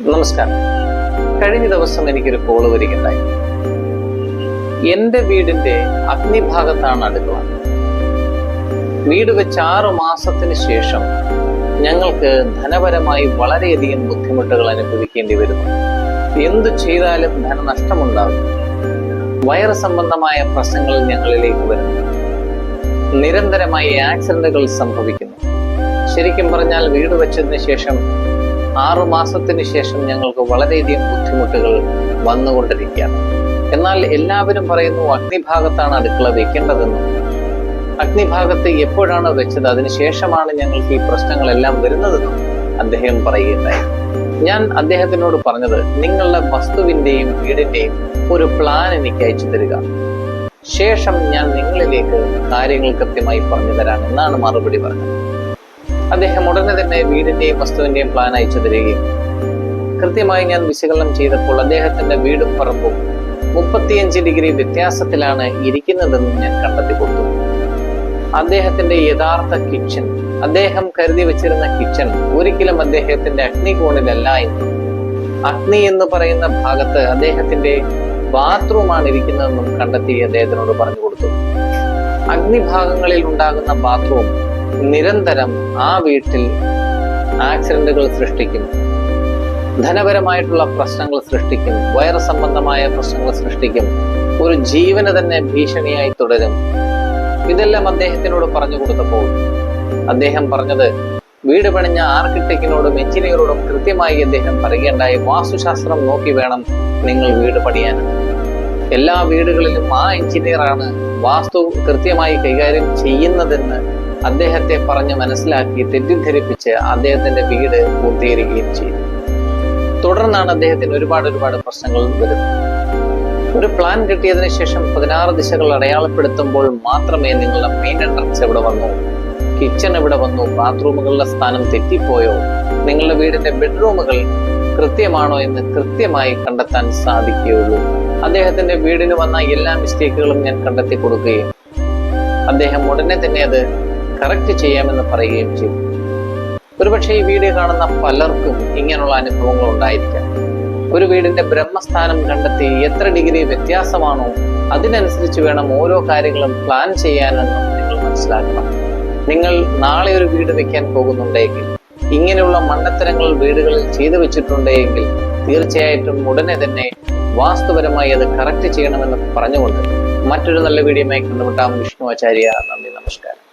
നമസ്കാരം. കഴിഞ്ഞ ദിവസം എനിക്കൊരു കോള് വരികയുണ്ടായി. എന്റെ വീടിന്റെ അഗ്നിഭാഗത്താണ് അടുക്കള. വീട് വെച്ച് 6 മാസത്തിന് ശേഷം ഞങ്ങൾക്ക് ധനപരമായി വളരെയധികം ബുദ്ധിമുട്ടുകൾ അനുഭവിക്കേണ്ടി വരുന്നു. എന്തു ചെയ്താലും ധനനഷ്ടമുണ്ടാകും. വയറ് സംബന്ധമായ പ്രശ്നങ്ങൾ ഞങ്ങളിലേക്ക് വരുന്നു. നിരന്തരമായി ആക്സിഡന്റുകൾ സംഭവിക്കുന്നു. ശരിക്കും പറഞ്ഞാൽ വീട് വെച്ചതിന് ശേഷം 6 മാസത്തിന് ശേഷം ഞങ്ങൾക്ക് വളരെയധികം ബുദ്ധിമുട്ടുകൾ വന്നുകൊണ്ടിരിക്കുകയാണ്. എന്നാൽ എല്ലാവരും പറയുന്നു അഗ്നിഭാഗത്താണ് അടുക്കള വെക്കേണ്ടതെന്നും അഗ്നിഭാഗത്ത് എപ്പോഴാണ് വെച്ചത് അതിനുശേഷമാണ് ഞങ്ങൾക്ക് ഈ പ്രശ്നങ്ങളെല്ലാം വരുന്നതെന്നും അദ്ദേഹം പറയുകയുണ്ടായി. ഞാൻ അദ്ദേഹത്തിനോട് പറഞ്ഞത്, നിങ്ങളുടെ വസ്തുവിന്റെയും വീടിന്റെയും ഒരു പ്ലാൻ എനിക്ക് അയച്ചു തരിക, ശേഷം ഞാൻ നിങ്ങളിലേക്ക് കാര്യങ്ങൾ കൃത്യമായി പറഞ്ഞു തരാം എന്നാണ് മറുപടി പറഞ്ഞത്. അദ്ദേഹം ഉടനെ തന്നെ വീടിന്റെയും വസ്തുവിന്റെയും പ്ലാൻ അയച്ചു തരികയും കൃത്യമായി ഞാൻ വിശകലനം ചെയ്തപ്പോൾ അദ്ദേഹത്തിന്റെ വീടും പറമ്പും 35 ഡിഗ്രി വ്യത്യാസത്തിലാണ് ഇരിക്കുന്നതെന്നും ഞാൻ കണ്ടെത്തി കൊടുത്തു. അദ്ദേഹത്തിന്റെ യഥാർത്ഥ കിച്ചൺ, അദ്ദേഹം കരുതി വെച്ചിരുന്ന കിച്ചൺ ഒരിക്കലും അദ്ദേഹത്തിന്റെ അഗ്നികോണിലല്ല എന്നും അഗ്നി എന്ന് പറയുന്ന ഭാഗത്ത് അദ്ദേഹത്തിന്റെ ബാത്റൂമാണ് ഇരിക്കുന്നതെന്നും കണ്ടെത്തി അദ്ദേഹത്തിനോട് പറഞ്ഞു കൊടുത്തു. അഗ്നിഭാഗങ്ങളിൽ ഉണ്ടാകുന്ന ബാത്റൂം നിരന്തരം ആ വീട്ടിൽ ആക്സിഡന്റുകൾ സൃഷ്ടിക്കും, ധനപരമായിട്ടുള്ള പ്രശ്നങ്ങൾ സൃഷ്ടിക്കും, വയറ് സംബന്ധമായ പ്രശ്നങ്ങൾ സൃഷ്ടിക്കും, ഒരു ജീവന് തന്നെ ഭീഷണിയായി തുടരും. ഇതെല്ലാം അദ്ദേഹത്തിനോട് പറഞ്ഞു കൊടുത്തപ്പോൾ അദ്ദേഹം പറഞ്ഞത്, വീട് പണിഞ്ഞ ആർക്കിടെക്റ്റിനോടും എഞ്ചിനീയറോടും കൃത്യമായി അദ്ദേഹം പറയുകയുണ്ടായി, വാസ്തുശാസ്ത്രം നോക്കി വേണം നിങ്ങൾ വീട് പണിയാൻ. എല്ലാ വീടുകളിലും ആ എഞ്ചിനീയറാണ് വാസ്തു കൃത്യമായി കൈകാര്യം ചെയ്യുന്നതെന്ന് അദ്ദേഹത്തെ പറഞ്ഞ് മനസ്സിലാക്കി തെറ്റിദ്ധരിപ്പിച്ച് അദ്ദേഹത്തിന്റെ വീട് പൂർത്തീകരിക്കുകയും ചെയ്തു. തുടർന്നാണ് അദ്ദേഹത്തിന് ഒരുപാട് പ്രശ്നങ്ങൾ വരുന്നത്. ഒരു പ്ലാൻ കിട്ടിയതിനു ശേഷം 16 ദിശകൾ അടയാളപ്പെടുത്തുമ്പോൾ മാത്രമേ നിങ്ങളുടെ മെയിൻ എൻട്രൻസ് എവിടെ വന്നു, കിച്ചൺ എവിടെ വന്നു, ബാത്റൂമുകളുടെ സ്ഥാനം തെറ്റിപ്പോയോ, നിങ്ങളുടെ വീടിന്റെ ബെഡ്റൂമുകൾ കൃത്യമാണോ എന്ന് കൃത്യമായി കണ്ടെത്താൻ സാധിക്കുകയുള്ളൂ. അദ്ദേഹത്തിന്റെ വീടിന് വന്ന എല്ലാ മിസ്റ്റേക്കുകളും ഞാൻ കണ്ടെത്തി കൊടുക്കുകയും അദ്ദേഹം ഉടനെ തന്നെ അത് കറക്റ്റ് ചെയ്യാമെന്ന് പറയുകയും ചെയ്തു. ഒരുപക്ഷെ ഈ വീഡിയോ കാണുന്ന പലർക്കും ഇങ്ങനെയുള്ള അനുഭവങ്ങൾ ഉണ്ടായിരിക്കാം. ഒരു വീടിന്റെ ബ്രഹ്മസ്ഥാനം കണ്ടെത്തി എത്ര ഡിഗ്രി വ്യത്യാസമാണോ അതിനനുസരിച്ച് വേണം ഓരോ കാര്യങ്ങളും പ്ലാൻ ചെയ്യാനെന്നും നിങ്ങൾ മനസ്സിലാക്കണം. നിങ്ങൾ നാളെ ഒരു വീട് വെക്കാൻ പോകുന്നുണ്ടെങ്കിൽ, ഇങ്ങനെയുള്ള മണ്ടത്തരങ്ങൾ വീടുകളിൽ ചെയ്തു വെച്ചിട്ടുണ്ടെങ്കിൽ തീർച്ചയായിട്ടും ഉടനെ തന്നെ വാസ്തുപരമായി അത് കറക്റ്റ് ചെയ്യണമെന്ന് പറഞ്ഞുകൊണ്ട് മറ്റൊരു നല്ല വീഡിയോയുമായി കണ്ടുമുട്ടാം. വിഷ്ണു ആചാര്യ. നന്ദി, നമസ്കാരം.